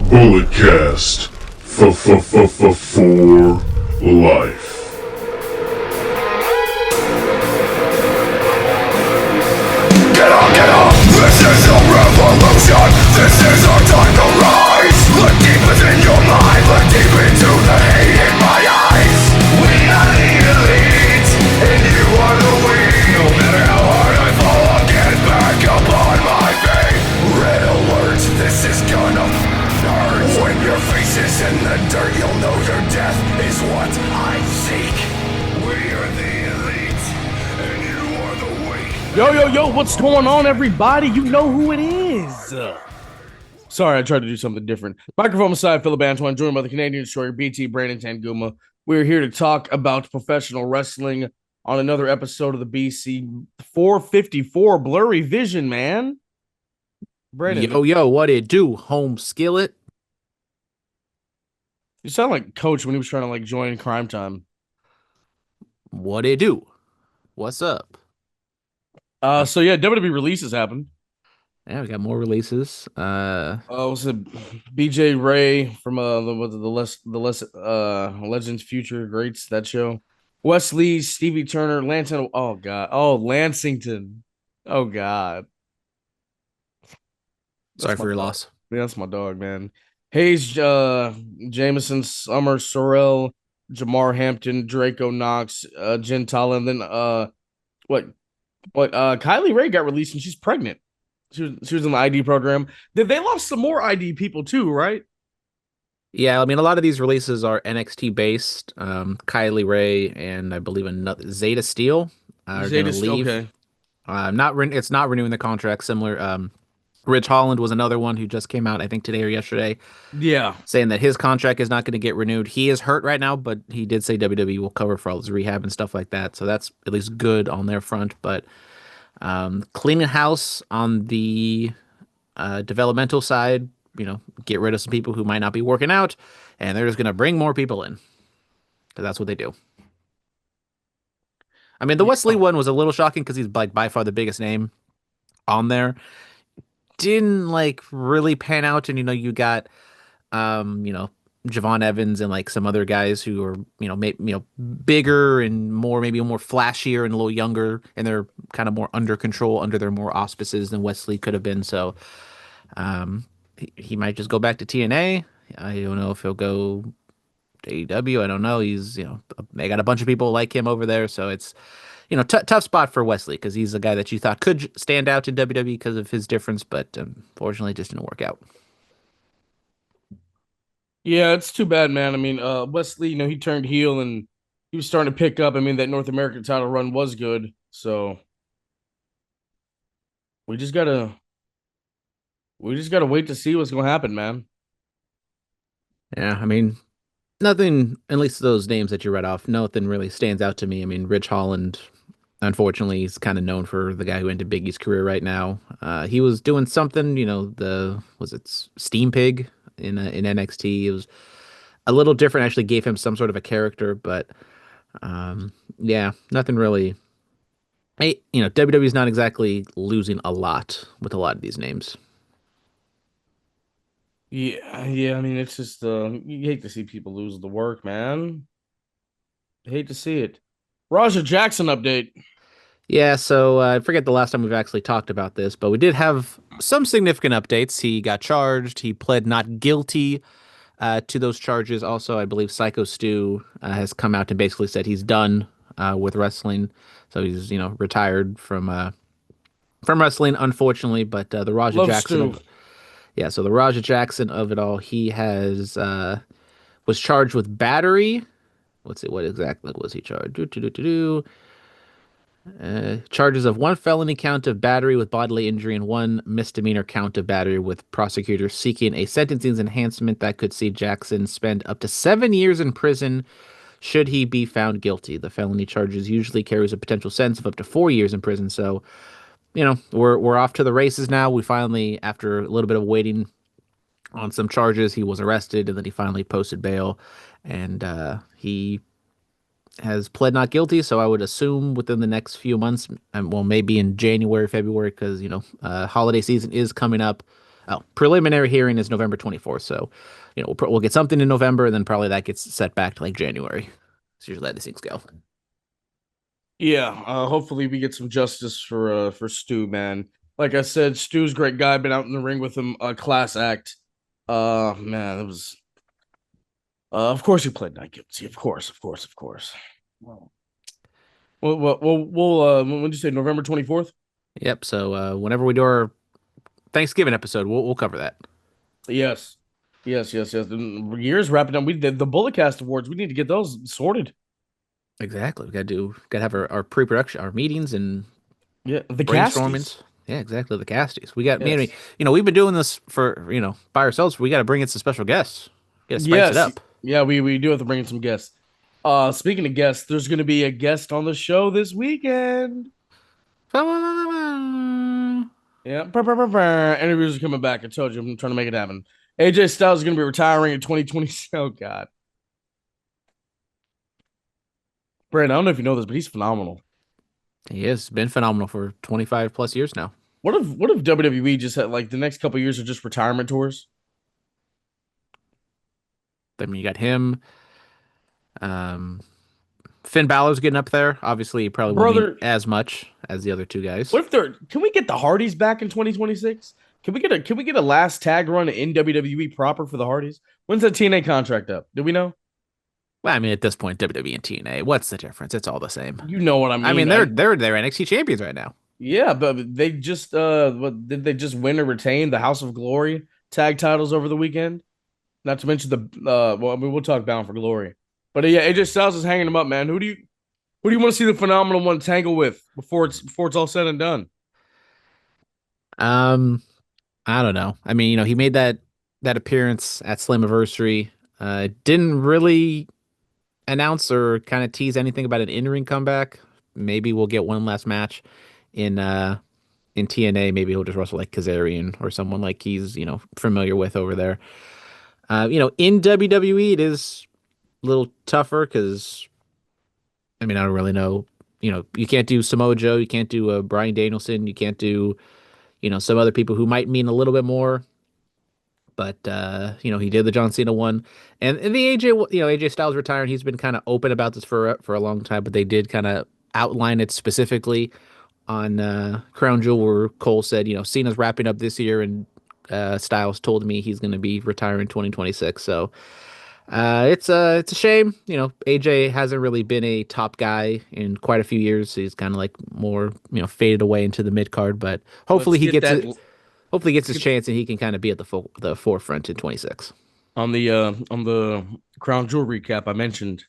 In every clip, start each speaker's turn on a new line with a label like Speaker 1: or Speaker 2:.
Speaker 1: Bulletcast for life.
Speaker 2: Get up! This is a revolution! This is our time to rise! Look deep within your mind, look deep into the hate in my eyes. We are the elite, and you are the weak. No matter how hard I fall, I'll get back up on my feet. Red alert, this is gonna hurt. When your face is in the dirt, you'll know your death is what I seek. We are the elite, and you are the weak.
Speaker 3: Yo, what's going on, everybody? You know who it is. Sorry, I tried to do something different. Microphone aside, Phillip Brandon, joined by the Canadian destroyer, BT Brandon Tanguma. We're here to talk about professional wrestling on another episode of the BC 454 Blurry Vision, man. Brandon.
Speaker 4: Yo, what it do, home skillet?
Speaker 3: You sound like Coach when he was trying to join Crime Time.
Speaker 4: What it do? What's up?
Speaker 3: So yeah, WWE releases happened.
Speaker 4: Yeah, we got more releases.
Speaker 3: Was it BJ Ray from the Legends Future Greats, that show? Wesley, Stevie Turner, Lansington. Oh god. Oh, Lansington. Oh god.
Speaker 4: Sorry for your loss.
Speaker 3: Yeah, that's my dog, man. Hayes, Jameson, Summer, Sorrell, Jamar Hampton, Draco Knox, Gentile, and then Kylie Ray got released and she's pregnant. She was in the ID program. They lost some more ID people too, right?
Speaker 4: Yeah, I mean, a lot of these releases are NXT based. Kylie Ray and I believe another Zeta Steel are going to leave.
Speaker 3: Okay.
Speaker 4: It's not renewing the contract. Similar. Rich Holland was another one who just came out, I think today or yesterday.
Speaker 3: Yeah, saying
Speaker 4: that his contract is not going to get renewed. He is hurt right now, but he did say WWE will cover for all his rehab and stuff like that. So that's at least good on their front. But cleaning house on the developmental side, get rid of some people who might not be working out, and they're just going to bring more people in because that's what they do. I mean, the Wesley one was a little shocking because he's by far the biggest name on there. Didn't really pan out, and you got Javon Evans and some other guys who are bigger and maybe more flashier and a little younger, and they're kind of more under control under their more auspices than Wesley could have been. So he might just go back to TNA. I don't know if he'll go to AEW. I don't know. He's they got a bunch of people like him over there, so it's tough spot for Wesley because he's a guy that you thought could stand out in WWE because of his difference, but unfortunately, it just didn't work out.
Speaker 3: Yeah, it's too bad, man. I mean, Wesley, he turned heel and he was starting to pick up. I mean, that North American title run was good, so we just gotta wait to see what's gonna happen, man.
Speaker 4: Yeah, I mean, nothing. At least those names that you read off, nothing really stands out to me. I mean, Rich Holland. Unfortunately, he's kind of known for the guy who ended Big E's career right now. He was doing something, was it Steam Pig in NXT? It was a little different. Actually, gave him some sort of a character, but yeah, nothing really. WWE's not exactly losing a lot with a lot of these names.
Speaker 3: Yeah. I mean, it's just you hate to see people lose the work, man. I hate to see it. Raja Jackson update.
Speaker 4: Yeah, so I forget the last time we've actually talked about this, but we did have some significant updates. He got charged. He pled not guilty to those charges. Also, I believe Psycho Stu has come out and basically said he's done with wrestling. So he's retired from wrestling, unfortunately. But the Raja Jackson, so the Raja Jackson of it all, he has was charged with battery. What exactly was he charged? Charges of one felony count of battery with bodily injury and one misdemeanor count of battery, with prosecutors seeking a sentencing enhancement that could see Jackson spend up to 7 years in prison should he be found guilty. The felony charges usually carries a potential sentence of up to 4 years in prison. So, we're off to the races now. We finally, after a little bit of waiting on some charges, he was arrested and then he finally posted bail, and he has pled not guilty, so I would assume within the next few months, maybe in January, February, because holiday season is coming up. Oh, preliminary hearing is November 24th. So, we'll get something in November, and then probably that gets set back to like January. It's usually how these things go.
Speaker 3: Yeah, hopefully we get some justice for Stu, man. Like I said, Stu's a great guy. Been out in the ring with him, class act. Man, it was. Of course he played not guilty. Of course, of course, of course. Well, when did you say November 24th?
Speaker 4: Yep. So whenever we do our Thanksgiving episode, we'll cover that.
Speaker 3: Yes, yes. The year's wrapping up. We did the Bulletcast Awards. We need to get those sorted.
Speaker 4: Exactly. We gotta have our pre-production, our meetings and
Speaker 3: Yeah, the Casties.
Speaker 4: brainstormings. Yeah, exactly. The casties. We got
Speaker 3: Yes,
Speaker 4: we've been doing this for, by ourselves. We got to bring in some special guests. Got to spice it
Speaker 3: yes,
Speaker 4: up.
Speaker 3: yeah. We do have to bring in some guests. Speaking of guests, there's going to be a guest on the show this weekend. Yeah, interviews are coming back. I told you, I'm trying to make it happen. AJ Styles is going to be retiring in 2020. Oh God, Brandon, I don't know if you know this, but he's phenomenal.
Speaker 4: He has been phenomenal for 25 plus years now.
Speaker 3: What if WWE just had like the next couple of years of just retirement tours?
Speaker 4: I mean, you got him. Um, Finn Balor's getting up there. Obviously, he probably won't mean
Speaker 3: Brother,
Speaker 4: as much as the other two guys.
Speaker 3: what if they're can we get the Hardys back in 2026? Can we get a last tag run in WWE proper for the Hardys? When's that TNA contract up? Do we know?
Speaker 4: Well, I mean, at this point, WWE and TNA, what's the difference? It's all the same.
Speaker 3: You know what I
Speaker 4: I mean,
Speaker 3: mean.
Speaker 4: they're NXT champions right now.
Speaker 3: Yeah, but they just what did they just win or retain the House of Glory tag titles over the weekend? Not to mention the well, I mean we'll talk Bound for Glory. But yeah, AJ Styles is hanging them up, man. Who do you want to see the phenomenal one tangle with before it's all said and done?
Speaker 4: Um, I don't know. I mean, he made that appearance at Slammiversary. Didn't really announce or kind of tease anything about an in-ring comeback. Maybe we'll get one last match in in TNA. Maybe he'll just wrestle like Kazarian or someone like he's familiar with over there. In WWE it is a little tougher because I mean I don't really know. You can't do Samoa Joe, you can't do Bryan Danielson, you can't do some other people who might mean a little bit more. But he did the John Cena one, and the AJ Styles retiring. He's been kind of open about this for a long time, but they did kind of outline it specifically on Crown Jewel, where Cole said, Cena's wrapping up this year, and Styles told me he's going to be retiring 2026. So it's a shame. AJ hasn't really been a top guy in quite a few years. He's kind of like more faded away into the mid card, but hopefully
Speaker 3: Let's
Speaker 4: he
Speaker 3: get
Speaker 4: gets
Speaker 3: that.
Speaker 4: it. Hopefully, he gets his
Speaker 3: Let's get
Speaker 4: chance and he can kind of be at the forefront in 26.
Speaker 3: on the Crown Jewel recap. I mentioned,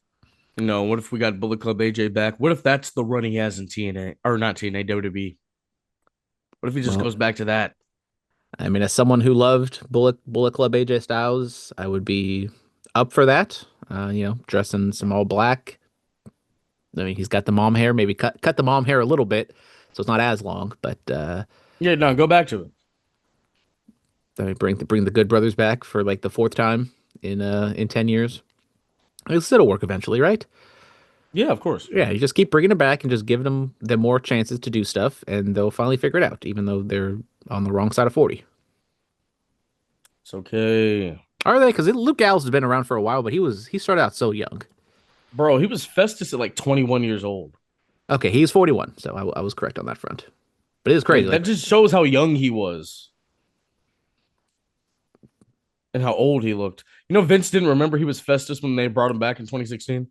Speaker 3: what if we got Bullet Club AJ back? What if that's the run he has in TNA or not TNA WWE? What if he just
Speaker 4: Well,
Speaker 3: goes back to that?
Speaker 4: I mean, as someone who loved Bullet Club AJ Styles, I would be up for that. Dressed in some all black. I mean, he's got the mom hair. Maybe cut the mom hair a little bit, so it's not as long. But
Speaker 3: Yeah, no, go back to it.
Speaker 4: I mean, bring the Good Brothers back for like the fourth time in 10 years. It'll work eventually, right?
Speaker 3: Yeah, of course.
Speaker 4: Yeah, you just keep bringing it back and just giving them more chances to do stuff, and they'll finally figure it out, even though they're on the wrong side of 40.
Speaker 3: It's okay.
Speaker 4: Are they? Because Luke Gallows has been around for a while, but he started out so young.
Speaker 3: Bro, he was Festus at like 21 years old.
Speaker 4: Okay, he's 41, so I was correct on that front. But it is crazy.
Speaker 3: Like that just shows how young he was and how old he looked. Vince didn't remember he was Festus when they brought him back in 2016.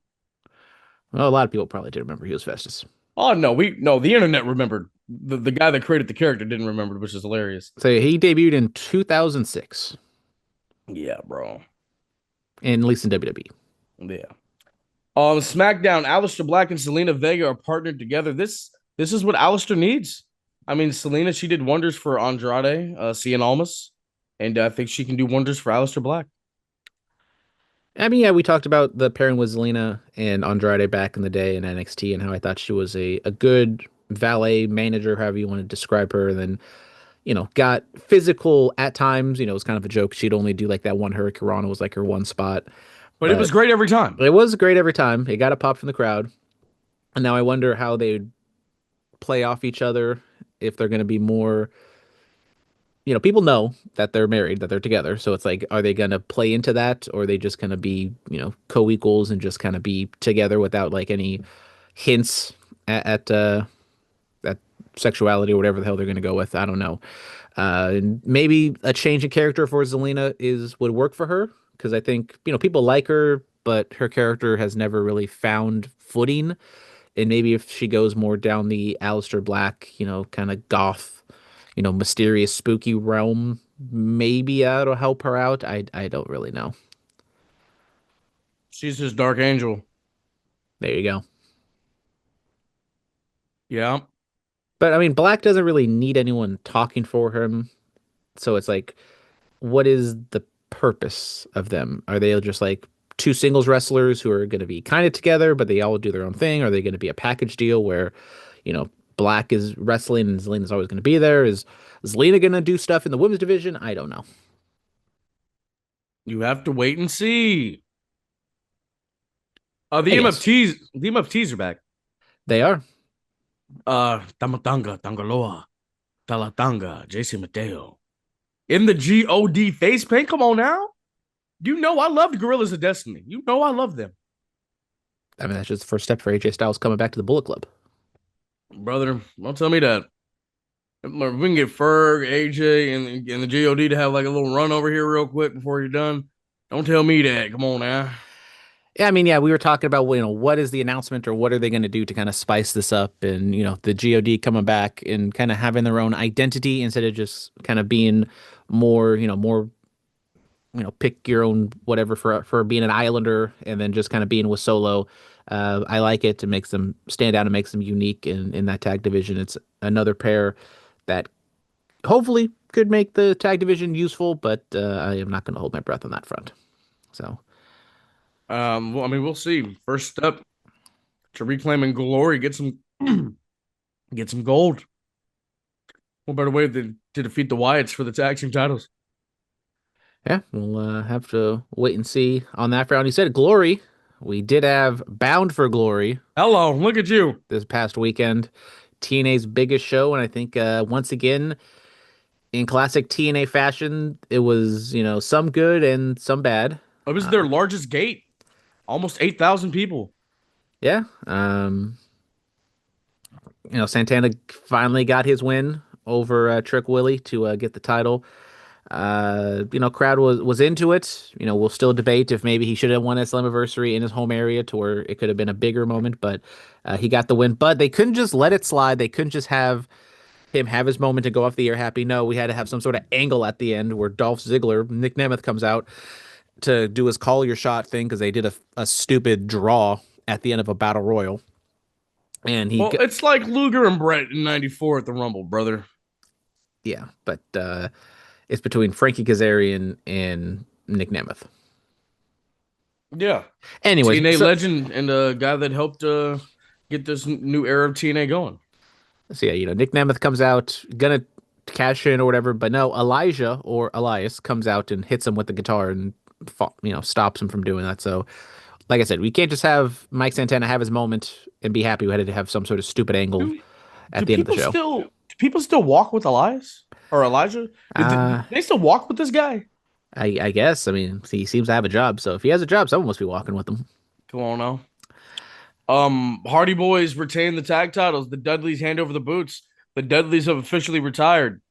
Speaker 4: Well, a lot of people probably did remember he was Festus.
Speaker 3: Oh no, the internet remembered. The guy that created the character didn't remember, which is hilarious.
Speaker 4: So he debuted in 2006,
Speaker 3: Yeah, bro.
Speaker 4: and at least in WWE.
Speaker 3: Yeah. SmackDown, Aleister Black and Selena Vega are partnered together. This is what Aleister needs. I mean, Selena, she did wonders for Andrade, Cien Almas, and I think she can do wonders for Aleister Black.
Speaker 4: I mean, yeah, we talked about the pairing with Zelina and Andrade back in the day in NXT and how I thought she was a good valet manager, however you want to describe her. And then, got physical at times. It was kind of a joke. She'd only do like that one Hurricane Rana was like her one spot.
Speaker 3: But it was great every time.
Speaker 4: It was great every time. It got a pop from the crowd. And now I wonder how they'd play off each other, if they're going to be more people know that they're married, that they're together. So it's like, are they going to play into that, or are they just going to be, co-equals and just kind of be together without like any hints at sexuality or whatever the hell they're going to go with? I don't know. And maybe a change in character for Zelina would work for her, because I think people like her, but her character has never really found footing. And maybe if she goes more down the Aleister Black, kind of goth, mysterious, spooky realm, maybe that'll help her out. I don't really know.
Speaker 3: She's his dark angel.
Speaker 4: There you go.
Speaker 3: Yeah.
Speaker 4: But I mean, Black doesn't really need anyone talking for him. So it's like, what is the purpose of them? Are they just like two singles wrestlers who are going to be kind of together, but they all do their own thing? Are they going to be a package deal where, you know, Black is wrestling and Zelina's always going to be there? Is Zelina going to do stuff in the women's division? I don't know.
Speaker 3: You have to wait and see. The
Speaker 4: I guess
Speaker 3: MFTs are back.
Speaker 4: they are.
Speaker 3: Tamatanga, Tangaloa, Talatanga, JC Mateo. In the God face paint. Come on now. You know I loved Gorillas of Destiny. You know I love them.
Speaker 4: I mean, that's just the first step for AJ Styles coming back to the Bullet Club.
Speaker 3: Brother, don't tell me that. If we can get Ferg, AJ, and the God to have like a little run over here real quick before you're done. Don't tell me that. Come on now.
Speaker 4: Yeah, I mean, yeah, we were talking about, what is the announcement or what are they going to do to kind of spice this up, and the God coming back and kind of having their own identity instead of just kind of being more, pick your own whatever for being an Islander and then just kind of being with Solo. I like it. It makes them stand out and makes them unique in that tag division. It's another pair that hopefully could make the tag division useful, but I am not going to hold my breath on that front. So.
Speaker 3: Well, I mean, we'll see. First step to reclaiming glory, get some get some gold. What better way than to defeat the Wyatts for the tag team titles?
Speaker 4: Yeah, we'll have to wait and see on that front. You said Glory. We did have Bound for Glory
Speaker 3: Hello, look at you.
Speaker 4: this past weekend. TNA's biggest show, and I think once again, in classic TNA fashion, it was, some good and some bad.
Speaker 3: It was their largest gate, almost 8,000 people.
Speaker 4: Yeah. Santana finally got his win over Trick Willie to get the title. Crowd was into it. We'll still debate if maybe he should have won his Slammiversary in his home area to where it could have been a bigger moment, but he got the win. But they couldn't just let it slide. They couldn't just have him have his moment to go off the air happy. No, we had to have some sort of angle at the end where Dolph Ziggler, Nick Nemeth, comes out to do his call your shot thing because they did a stupid draw at the end of a battle royal. And
Speaker 3: It's like Luger and Brett in '94 at the Rumble, brother.
Speaker 4: Yeah, but it's between Frankie Kazarian and Nick Nemeth.
Speaker 3: Yeah.
Speaker 4: Anyways,
Speaker 3: TNA legend and a guy that helped get this new era of TNA going.
Speaker 4: so yeah, Nick Nemeth comes out, gonna cash in or whatever, but no, Elijah or Elias comes out and hits him with the guitar and stops him from doing that. So, like I said, we can't just have Mike Santana have his moment and be happy. We had to have some sort of stupid angle at the end of the show.
Speaker 3: Do people still walk with Elias or Elijah? Do they still walk with this guy?
Speaker 4: I guess. I mean, he seems to have a job, so if he has a job, someone must be walking with him.
Speaker 3: Come on now. Hardy Boys retain the tag titles. The Dudleys hand over the boots. The Dudleys have officially retired.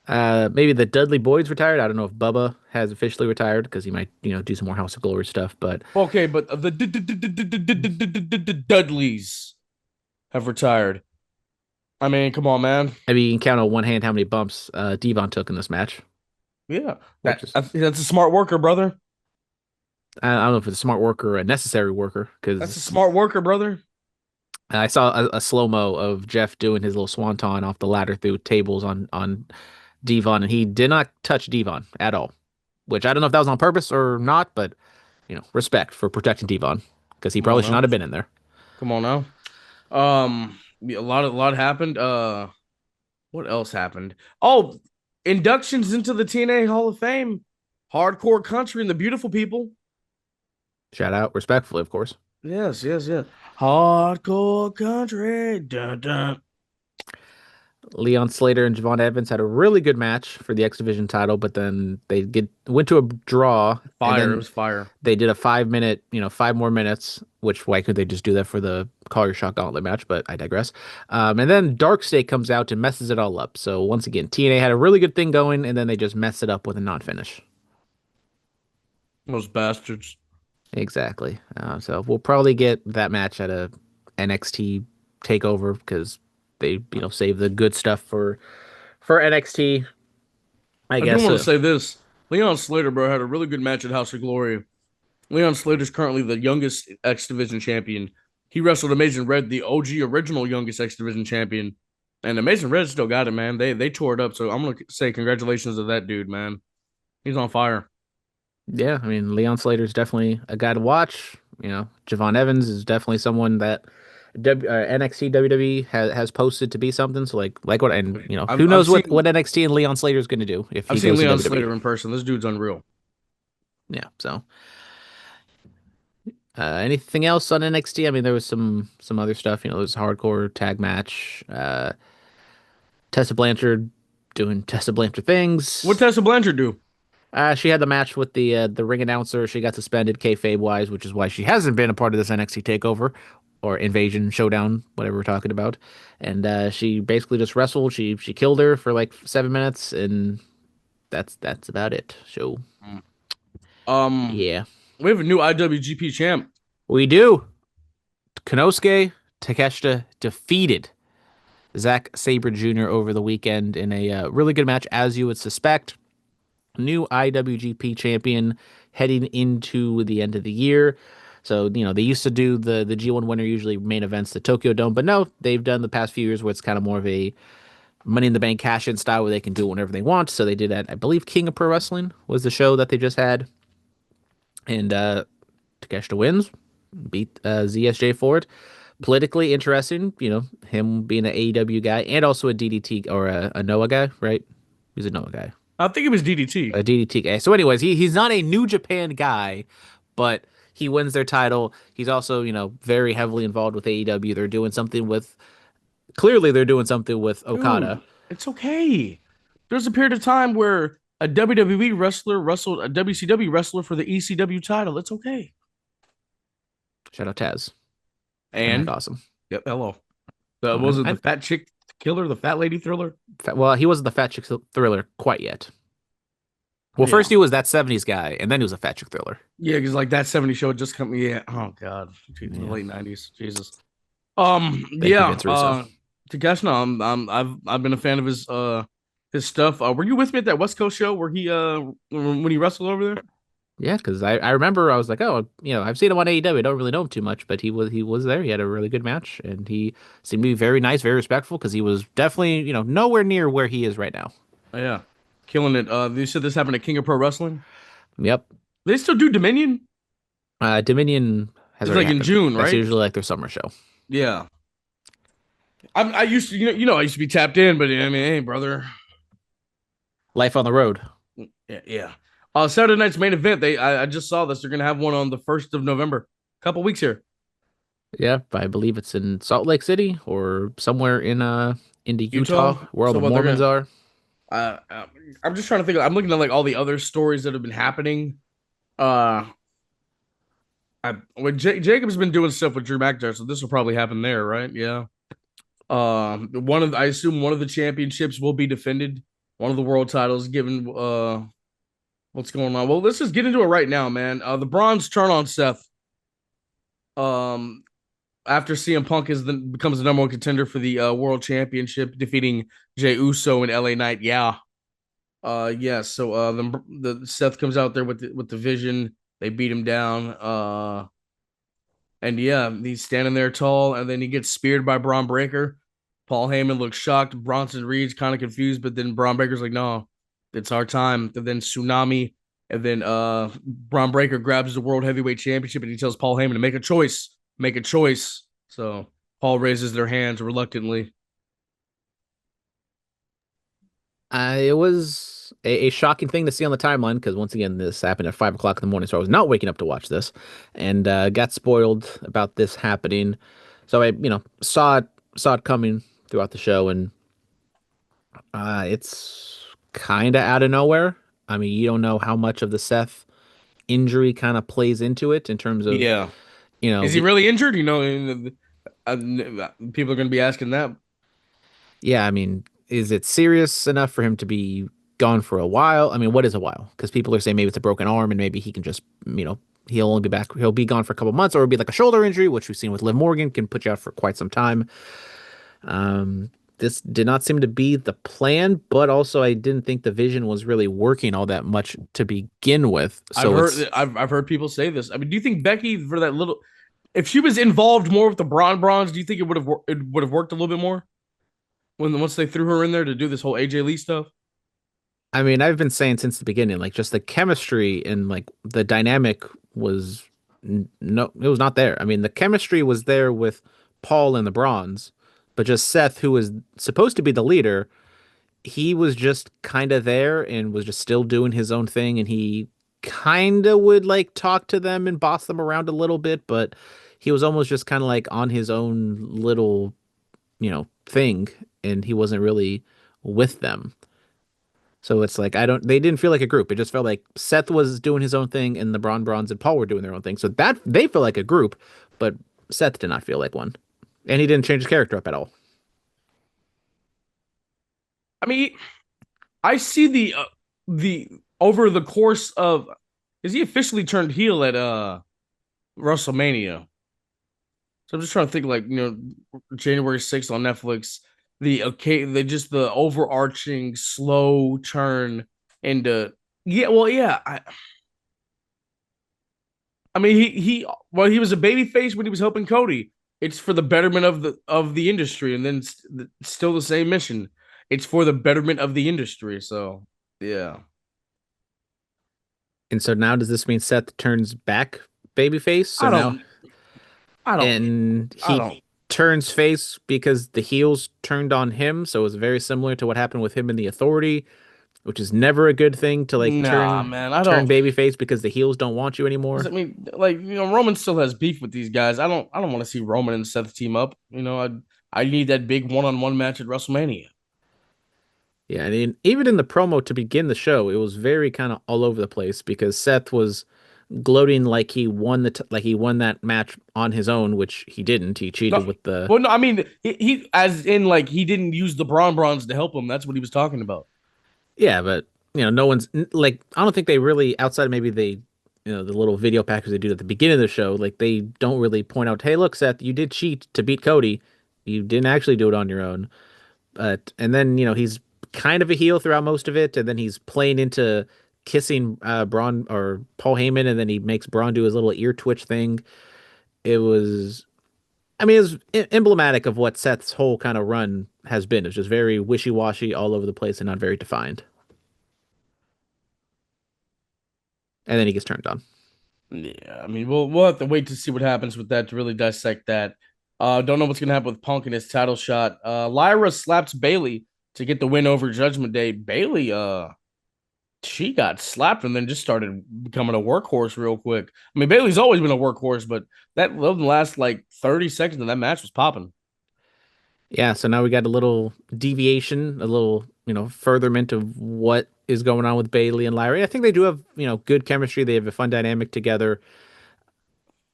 Speaker 4: Maybe the Dudley Boyd's retired. I don't know if Bubba has officially retired because he might, do some more House of Glory stuff. But
Speaker 3: okay, but the Dudleys have retired. I mean, come on, man.
Speaker 4: I mean, you can count on one hand how many bumps Devon took in this match.
Speaker 3: Yeah, that's a smart worker, brother.
Speaker 4: I don't know if it's a smart worker or a necessary worker because
Speaker 3: that's a smart worker, brother.
Speaker 4: I saw a slow-mo of Jeff doing his little swanton off the ladder through tables on Devon, and he did not touch Devon at all, which I don't know if that was on purpose or not, but respect for protecting Devon because he probably should not have been in there.
Speaker 3: Come on now. A lot happened. What else happened? Oh, inductions into the TNA Hall of Fame. Hardcore Country and the Beautiful People.
Speaker 4: Shout out respectfully, of course.
Speaker 3: Yes. Hardcore Country. Dun, dun.
Speaker 4: Leon Slater and Javon Evans had a really good match for the X Division title, but then went to a draw, and
Speaker 3: Fire. It
Speaker 4: then
Speaker 3: was fire.
Speaker 4: they did a 5 minute, 5 more minutes. Which why could they just do that for the Call Your Shot Gauntlet match? But I digress. And then Dark State comes out and messes it all up. So once again, TNA had a really good thing going, and then they just mess it up with a non-finish.
Speaker 3: Those bastards.
Speaker 4: Exactly. So we'll probably get that match at a NXT takeover because they, save the good stuff for NXT, I
Speaker 3: I do
Speaker 4: guess.
Speaker 3: want to say this. Leon Slater, bro, had a really good match at House of Glory. Leon Slater is currently the youngest X Division champion. He wrestled Amazing Red, the OG original youngest X Division champion. And Amazing Red still got it, man. They tore it up. So I'm gonna say congratulations to that dude, man. He's on fire.
Speaker 4: Yeah, I mean, Leon Slater is definitely a guy to watch. Javon Evans is definitely someone that NXT WWE has posted to be something. So like what, and who
Speaker 3: I've
Speaker 4: knows
Speaker 3: seen
Speaker 4: what NXT and Leon Slater is going to do if
Speaker 3: I've
Speaker 4: he
Speaker 3: seen
Speaker 4: goes to
Speaker 3: Leon
Speaker 4: WWE.
Speaker 3: Slater in person. This dude's unreal.
Speaker 4: Yeah. So, anything else on NXT? I mean, there was some other stuff. There was a hardcore tag match. Tessa Blanchard doing Tessa Blanchard
Speaker 3: What
Speaker 4: things.
Speaker 3: Tessa Blanchard do?
Speaker 4: She had the match with the ring announcer. She got suspended kayfabe wise, which is why she hasn't been a part of this NXT takeover or invasion showdown, whatever we're talking about. And she basically just wrestled. She killed her for like 7 minutes, and that's about it. So
Speaker 3: Um,
Speaker 4: yeah,
Speaker 3: we have a new IWGP champ.
Speaker 4: we do. Konosuke Takeshita defeated Zack Sabre Jr. over the weekend in a really good match, as you would suspect. New IWGP champion heading into the end of the year. So, they used to do the G1 winner usually main events, the Tokyo Dome, but no, they've done the past few years where it's kind of more of a Money in the Bank cash in style where they can do it whenever they want. So they did that. I believe King of Pro Wrestling was the show that they just had. And Takeshita wins, beat ZSJ for it. Politically interesting, him being an AEW guy and also a DDT or a Noah guy, right? He's a Noah guy.
Speaker 3: I think it was DDT.
Speaker 4: A DDT guy. So, anyways, he's not a New Japan guy, but he wins their title. He's also, very heavily involved with AEW. They're doing something with
Speaker 3: Dude,
Speaker 4: Okada.
Speaker 3: it's okay. There's a period of time where a WWE wrestler wrestled a WCW wrestler for the ECW title. It's okay.
Speaker 4: Shout out Taz. Kind of
Speaker 3: And
Speaker 4: awesome.
Speaker 3: yep, hello.
Speaker 4: Oh,
Speaker 3: Was it the fat chick killer, the fat lady thriller?
Speaker 4: well, he wasn't the Fat Chick Thriller quite yet. Well,
Speaker 3: Yeah.
Speaker 4: first he was that 70s guy, and then he was a Fat Chick Thriller.
Speaker 3: Yeah, because like that 70 show had just come. Yeah. Oh God. The
Speaker 4: Yeah.
Speaker 3: late 90s. Jesus.
Speaker 4: Thank you,
Speaker 3: Yeah.
Speaker 4: Vince Russo.
Speaker 3: Takeshita, I've been a fan of his stuff. Were you with me at that West Coast show where he when he wrestled over there?
Speaker 4: Yeah, because I remember I was like, oh, I've seen him on AEW. I don't really know him too much, but he was there. He had a really good match, and he seemed to be very nice, very respectful, because he was definitely nowhere near where he is right now.
Speaker 3: Oh, yeah. Killing it. You said this happened at King of Pro Wrestling?
Speaker 4: Yep.
Speaker 3: They still do Dominion?
Speaker 4: Dominion has
Speaker 3: It's
Speaker 4: already
Speaker 3: like in
Speaker 4: happened.
Speaker 3: June,
Speaker 4: That's
Speaker 3: right?
Speaker 4: usually like their summer show.
Speaker 3: Yeah. I used to I used to be tapped in, but I mean, hey, brother.
Speaker 4: Life on the road.
Speaker 3: Yeah, yeah. Saturday night's main event. I just saw this. They're gonna have one on the 1st of November. A couple weeks here.
Speaker 4: Yeah, I believe it's in Salt Lake City or somewhere in the Utah,
Speaker 3: Utah.
Speaker 4: where all
Speaker 3: So
Speaker 4: the
Speaker 3: what they're
Speaker 4: Mormons
Speaker 3: gonna
Speaker 4: are.
Speaker 3: uh, uh, I'm just trying to think. I'm looking at like all the other stories that have been happening. Uh Jacob's been doing stuff with Drew McIntyre, so this will probably happen there, right? Yeah. I assume one of the championships will be defended. One of the world titles given. What's going on? Well, let's just get into it right now, man. The Bronze turn on Seth. Um, after CM Punk becomes the number one contender for the world championship, defeating Jey Uso and LA Knight. Yeah. Yeah. So the Seth comes out there with the Vision. They beat him down. And yeah, he's standing there tall, and then he gets speared by Braun Breaker. Paul Heyman looks shocked. Bronson Reed's kind of confused, but then Braun Breaker's like, "No, it's our time." And then Tsunami, and then Braun Breaker grabs the World Heavyweight Championship, and he tells Paul Heyman to make a choice. Make a choice. So Paul raises their hands reluctantly.
Speaker 4: It was a shocking thing to see on the timeline because once again, this happened at 5 o'clock in the morning, so I was not waking up to watch this, and got spoiled about this happening. So I, saw it coming throughout the show, and It's kind of out of nowhere. I mean, you don't know how much of the Seth injury kind of plays into it in terms of,
Speaker 3: Yeah.
Speaker 4: you know,
Speaker 3: Is he really injured? People are going to be asking that.
Speaker 4: yeah, I mean, is it serious enough for him to be gone for a while? I mean, what is a while? Because people are saying maybe it's a broken arm and maybe he can just, he'll only be back, he'll be gone for a couple months, or it'll be like a shoulder injury, which we've seen with Liv Morgan, can put you out for quite some time. Um, this did not seem to be the plan, but also I didn't think the vision was really working all that much to begin with.
Speaker 3: I've
Speaker 4: So
Speaker 3: heard
Speaker 4: it's,
Speaker 3: I've heard people say this. I mean, do you think Becky for that little if she was involved more with the Bronze, do you think it would have worked a little bit more when once they threw her in there to do this whole AJ Lee stuff?
Speaker 4: I mean, I've been saying since the beginning, like just the chemistry and like the dynamic was no, it was not there. I mean, the chemistry was there with Paul and the Bronze, but just Seth, who was supposed to be the leader, he was just kind of there and was just still doing his own thing. And he kind of would like talk to them and boss them around a little bit, but he was almost just kind of like on his own little, thing. And he wasn't really with them. So it's like they didn't feel like a group. It just felt like Seth was doing his own thing and the Bronze and Paul were doing their own thing. So that they feel like a group, but Seth did not feel like one. And he didn't change his character up at all.
Speaker 3: I mean, I see the over the course of is he officially turned heel at WrestleMania? So I'm just trying to think like, January 6th on Netflix, they just the overarching slow turn into yeah, well, yeah. I mean he was a baby face when he was helping Cody. It's for the betterment of the industry, and then still the same mission. It's for the betterment of the industry. So yeah.
Speaker 4: And so now does this mean Seth turns back babyface? So
Speaker 3: I
Speaker 4: now
Speaker 3: don't I don't
Speaker 4: and
Speaker 3: I
Speaker 4: he
Speaker 3: don't
Speaker 4: turns face because the heels turned on him. So it's very similar to what happened with him in the Authority, which is never a good thing to like
Speaker 3: nah
Speaker 4: turn
Speaker 3: man. I
Speaker 4: turn
Speaker 3: don't
Speaker 4: babyface because the heels don't want you
Speaker 3: 'cause,
Speaker 4: anymore.
Speaker 3: I mean, like Roman still has beef with these guys. I don't want to see Roman and Seth team up. I need that big one-on-one match at WrestleMania.
Speaker 4: Yeah, I mean, even in the promo to begin the show, it was very kind of all over the place because Seth was gloating like he won like he won that match on his own, which he didn't. He cheated
Speaker 3: No,
Speaker 4: with the
Speaker 3: well, no, I mean he as in like he didn't use the Bronze to help him. That's what he was talking about.
Speaker 4: yeah, but no one's like I don't think they really outside of maybe they the little video package they do at the beginning of the show, like they don't really point out, hey, look, Seth, you did cheat to beat Cody. You didn't actually do it on your own. But and then he's kind of a heel throughout most of it, and then he's playing into kissing Braun or Paul Heyman, and then he makes Braun do his little ear twitch thing. It was, I mean, it was emblematic of what Seth's whole kind of run has been. It's just very wishy-washy, all over the place, and not very defined. And then he gets turned on.
Speaker 3: Yeah, I mean we'll have to wait to see what happens with that to really dissect that. Don't know what's gonna happen with Punk in his title shot. Lyra slaps Bailey to get the win over Judgment Day. Bailey she got slapped and then just started becoming a workhorse real quick. I mean, Bailey's always been a workhorse, but that last like 30 seconds of that match was popping.
Speaker 4: Yeah, so now we got a little deviation, a little, furtherment of what is going on with Bailey and Lyra. I think they do have, good chemistry. They have a fun dynamic together.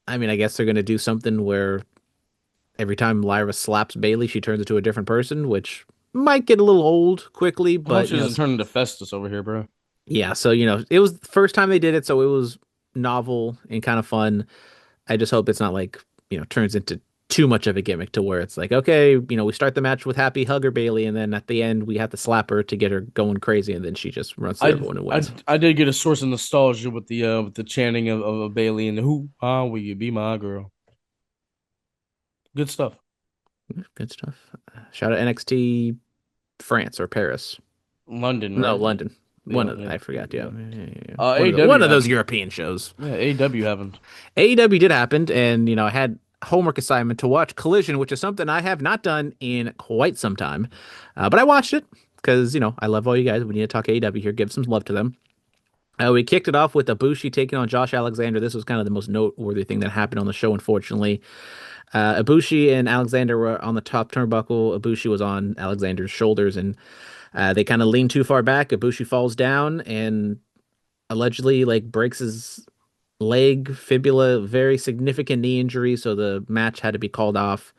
Speaker 4: I mean, I guess they're going to do something where every time Lyra slaps Bailey, she turns into a different person, which might get a little old quickly,
Speaker 3: I hope
Speaker 4: but
Speaker 3: she doesn't turn into Festus over here, bro.
Speaker 4: yeah, so it was the first time they did it, so it was novel and kind of fun. I just hope it's not like, turns into too much of a gimmick to where it's like, okay, we start the match with Happy Hugger Bailey, and then at the end we have to slap her to get her going crazy, and then she just runs through everyone and wins.
Speaker 3: I did get a source of nostalgia with the chanting of Bailey and who will you be my girl? Good stuff.
Speaker 4: Good stuff. Shout out NXT France or Paris.
Speaker 3: London,
Speaker 4: No,
Speaker 3: right?
Speaker 4: London.
Speaker 3: Yeah,
Speaker 4: One of
Speaker 3: yeah,
Speaker 4: I forgot. Yeah,
Speaker 3: yeah.
Speaker 4: yeah.
Speaker 3: AEW
Speaker 4: One of those
Speaker 3: happened.
Speaker 4: European shows.
Speaker 3: Yeah, AEW happened.
Speaker 4: AEW did happen, and I had homework assignment to watch Collision, which is something I have not done in quite some time, but I watched it because I love all you guys. We need to talk AEW here, give some love to them. We kicked it off with Ibushi taking on Josh Alexander. This was kind of the most noteworthy thing that happened on the show, unfortunately. Ibushi and Alexander were on the top turnbuckle. Ibushi was on Alexander's shoulders, and They kind of lean too far back. Ibushi falls down and allegedly like breaks his leg, fibula, very significant knee injury. So the match had to be called off,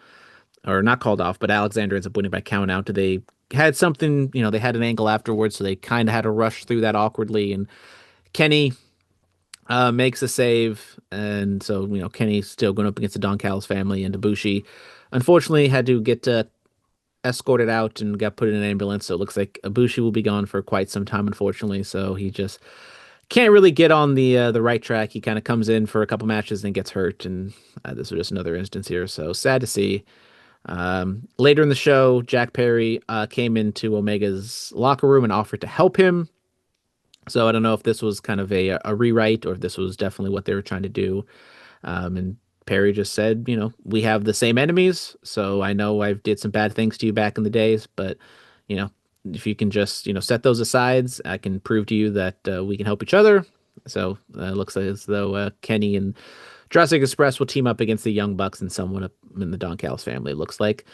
Speaker 4: or not called off, but Alexander ends up winning by count out. They had something, they had an angle afterwards, so they kind of had to rush through that awkwardly. And Kenny makes a save, and so Kenny's still going up against the Don Callis family, and Ibushi unfortunately had to get escorted out and got put in an ambulance. So it looks like Ibushi will be gone for quite some time, unfortunately. So he just can't really get on the right track. He kind of comes in for a couple matches and gets hurt, and this was just another instance here. So sad to see. Later in the show, Jack Perry came into Omega's locker room and offered to help him. So I don't know if this was kind of a rewrite or if this was definitely what they were trying to do. And Perry just said, we have the same enemies, so I know I did some bad things to you back in the days, but you know, if you can just set those aside, I can prove to you that we can help each other. So it looks as though Kenny and Jurassic Express will team up against the Young Bucks and someone up in the Don Callis family. It looks like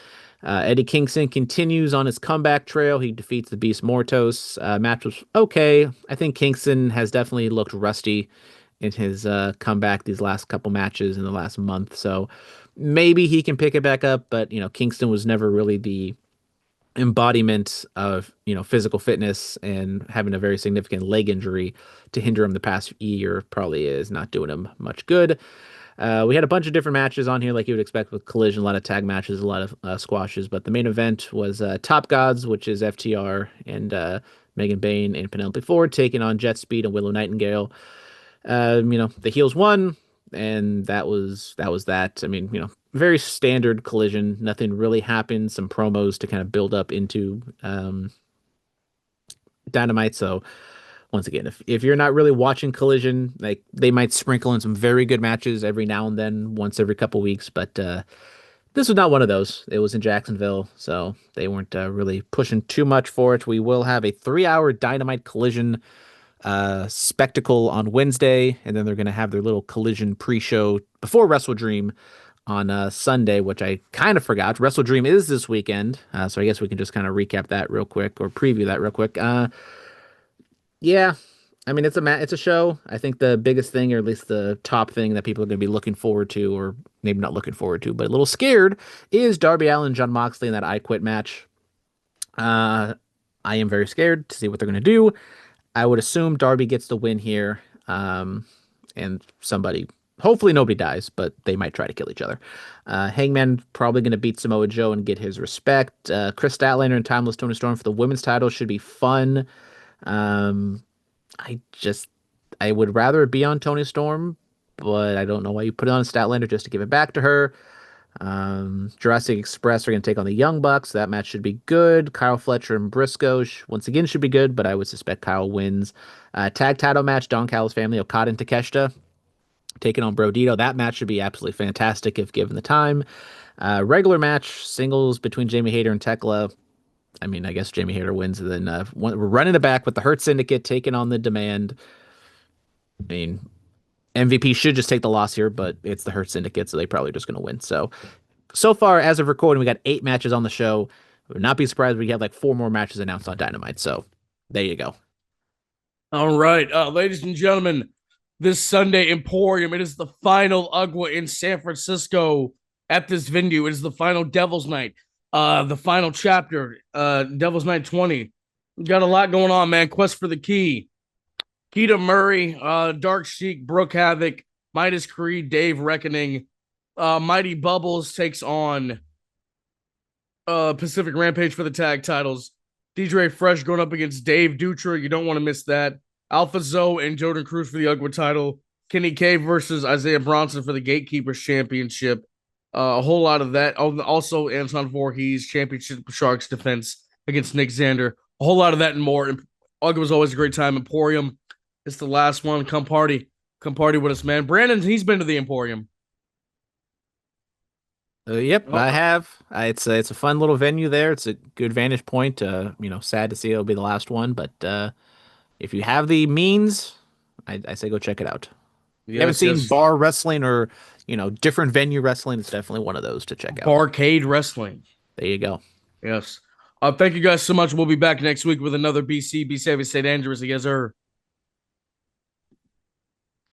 Speaker 4: Eddie Kingston continues on his comeback trail. He defeats the Beast Mortos. Match was okay. I think Kingston has definitely looked rusty in his comeback these last couple matches in the last month. So maybe he can pick it back up. But Kingston was never really the embodiment of physical fitness, and having a very significant leg injury to hinder him the past year probably is not doing him much good. We had a bunch of different matches on here, like you would expect with Collision, a lot of tag matches, a lot of squashes, but the main event was Top Gods, which is FTR and Megan Bayne and Penelope Ford taking on Jet Speed and Willow Nightingale. The heels won, and that was that. I mean, very standard Collision. Nothing really happened. Some promos to kind of build up into Dynamite. So once again, if you're not really watching Collision, like they might sprinkle in some very good matches every now and then, once every couple weeks, but this was not one of those. It was in Jacksonville, so they weren't really pushing too much for it. We will have a 3-hour Dynamite Collision spectacle on Wednesday, and then they're going to have their little Collision pre-show before Wrestle Dream on Sunday, which I kind of forgot. Wrestle Dream is this weekend, so I guess we can just kind of recap that real quick or preview that real quick. Yeah, I mean it's a show. I think the biggest thing, or at least the top thing that people are going to be looking forward to, or maybe not looking forward to, but a little scared, is Darby Allin and Jon Moxley in that I Quit match. I am very scared to see what they're going to do. I would assume Darby gets the win here, and somebody, hopefully nobody dies, but they might try to kill each other. Hangman probably going to beat Samoa Joe and get his respect. Chris Statlander and Timeless Tony Storm for the women's title should be fun. Um, I just, I would rather it be on Tony Storm, but I don't know why you put it on Statlander just to give it back to her. Jurassic Express are going to take on the Young Bucks. That match should be good. Kyle Fletcher and Briscoe once again should be good, but I would suspect Kyle wins. Tag title match, Don Callis family, Okada and Takeshita taking on Brodito. That match should be absolutely fantastic if given the time. Regular match, singles between Jamie Hayter and Tekla. I mean, I guess Jamie Hayter wins, and then we're running it back with the Hurt Syndicate taking on the Demand. I mean, MVP should just take the loss here, but it's the Hurt Syndicate, so they're probably just going to win. So far, as of recording, we got 8 matches on the show. I would not be surprised if we have like 4 more matches announced on Dynamite. So there you go.
Speaker 3: All right, ladies and gentlemen, this Sunday, Emporium, it is the final UGWA in San Francisco at this venue. It is the final Devil's Night, the final chapter, Devil's Night 20. We got a lot going on, man. Quest for the Key. Keita Murray, Dark Sheik, Brooke Havoc, Midas Creed, Dave Reckoning. Mighty Bubbles takes on Pacific Rampage for the tag titles. DJ Fresh going up against Dave Dutra. You don't want to miss that. Alpha Zoe and Jordan Cruz for the UGWA title. Kenny K versus Isaiah Bronson for the Gatekeepers Championship. A whole lot of that. Also, Anton Voorhees Championship Sharks defense against Nick Xander. A whole lot of that and more. UGWA was always a great time. Emporium, it's the last one. Come party. Come party with us, man. Brandon, he's been to the Emporium.
Speaker 4: Yep, I have. It's a fun little venue there. It's a good vantage point. Sad to see it'll be the last one, but if you have the means, I say go check it out. If you haven't seen bar wrestling or different venue wrestling, it's definitely one of those to check out.
Speaker 3: Barcade Wrestling.
Speaker 4: There you go.
Speaker 3: Yes. Thank you guys so much. We'll be back next week with another BC. Be safe and stay dangerous. Yes, sir.